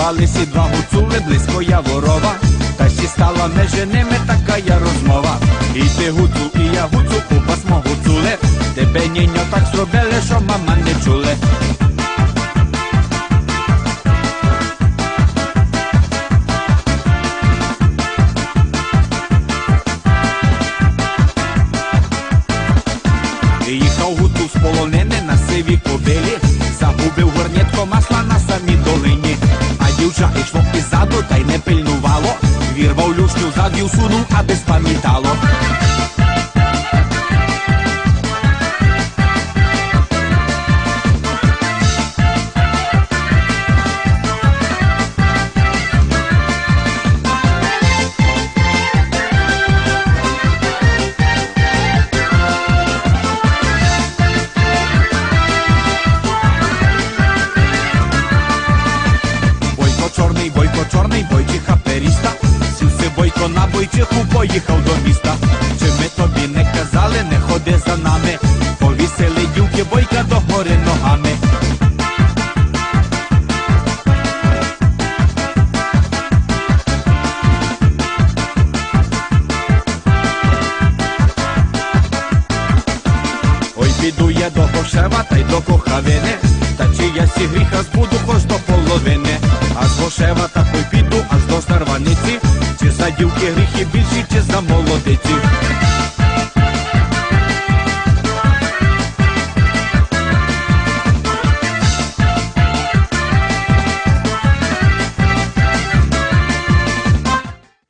Співали сі два гуцули близько Яворова, та сі стала межи ними така я розмова. І ти гуцул, і я гуцул, оба смо гуцули, тебе ніньо так зробили, що мама не чули. Їхав гуцул з полонини на сивій кобилі, загубив горнятко масла на самій долині. А дівча йшло іззаду, та й не пильнувало, вірвав люшню зад і всунув, аби спам'ятало. Чорний бойчиха періста, сівся бойко на бойчиху, поїхав до міста. Чи ми тобі не казали, не ходи за нами, повісили дівки бойка до гори ногами. Ой, піду я до Гошева та й до Кохавини, та чи я сі гріха збуду хоч до половини. А з Гошева такой піду, аж до Старваниці, чи за дівки гріхи більші, чи за молодиці.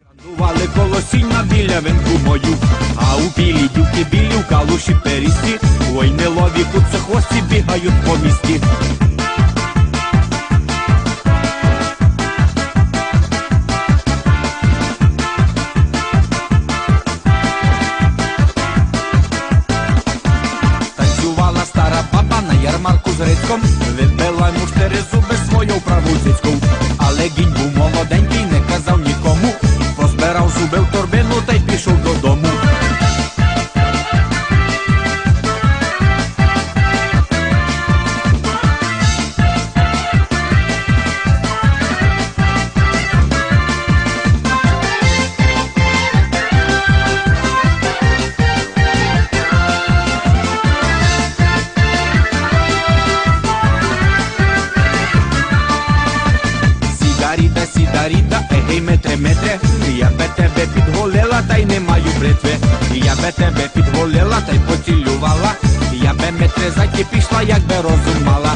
Грандували колосіння біля венку мою, а у білі дівки білі в калуші перісті, ой, милові куцехвості бігають по місті. Ярмарку з Грицьком, відбила йому 4 зуби свою праву цицьку. Але кінь був молоденький, не казав нікому, позбирав зуби в торбину та й пішов додому. Сідаріда, егей, метре, метре, я би тебе підголила, та й не маю бритви. Я би тебе підголила, та й поцілювала, я би метре заті пішла, як би розум мала.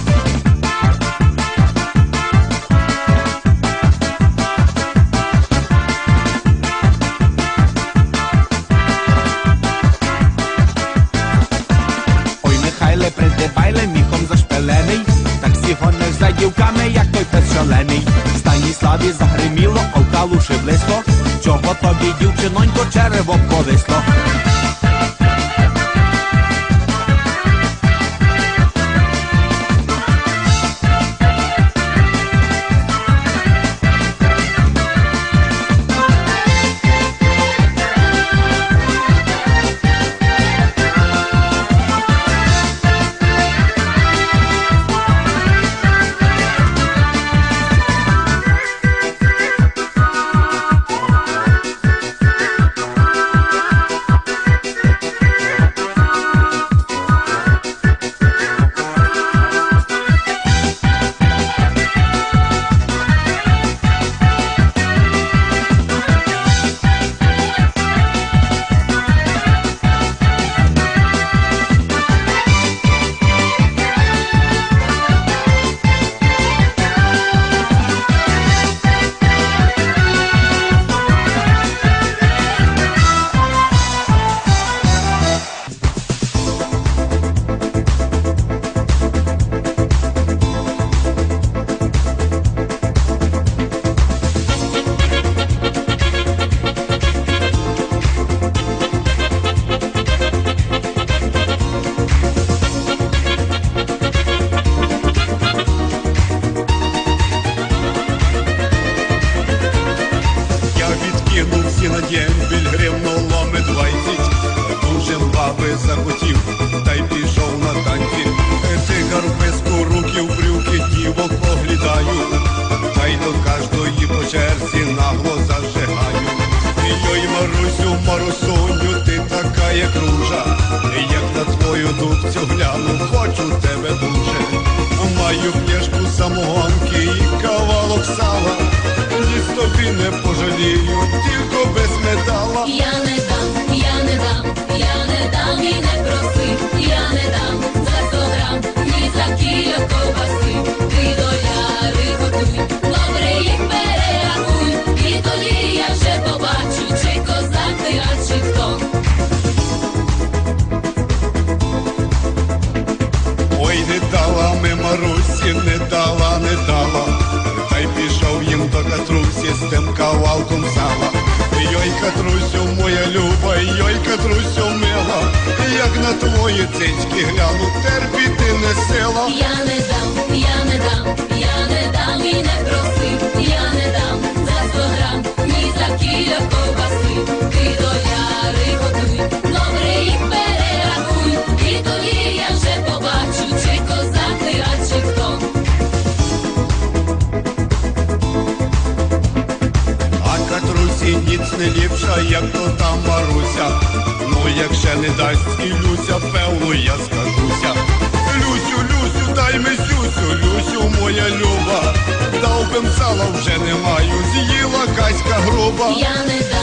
Ой, Михайле, придибайле, міхом зашпилений, так всі гониш за дівками, як той пес шалений. Станіславі загриміло, а в калуші близько, чого тобі, дівчинонько, черево повисло. Марусоню, ти така як ружа, як на твою дубцю гляну, хочу тебе дуже. Маю пляшку самогонки і кавалок сала, ніс тобі не пожалію, тільки без медала. Я не дам, я не дам, я не дам і не проси, я не дам за 100 грам, ні за кілька ковбаси. Ти доляри готуй, добре їх перерахуй, і тоді я вже побачу, чи козак ти, а чи хто. Ой, не дала ми Марусі, не дала, не дала, та й пішов їм до Катрусі з тим кавалком сала. Йой, Катрусю, моя люба, йой, Катрусю, мила, як на твої цицьки гляну, терпіти не сила. Я не дам, я не дам, я не дам і не проси, я не дам за 100 грам, ні за кілька ковбаси. Ти доляри готуй, добре їх перерахуй, і тоді я вже побачу, чи козак ти, а чи хто. А Катрусі ніц не ліпша, як то та Маруся. Ну, як ще не дасть і Люся, певно, я скажуся. Люсю, Люсю, дай ми сюсю, Люсю, моя люба. Дав бим сала вже не маю, з'їла каська груба. Я не дам.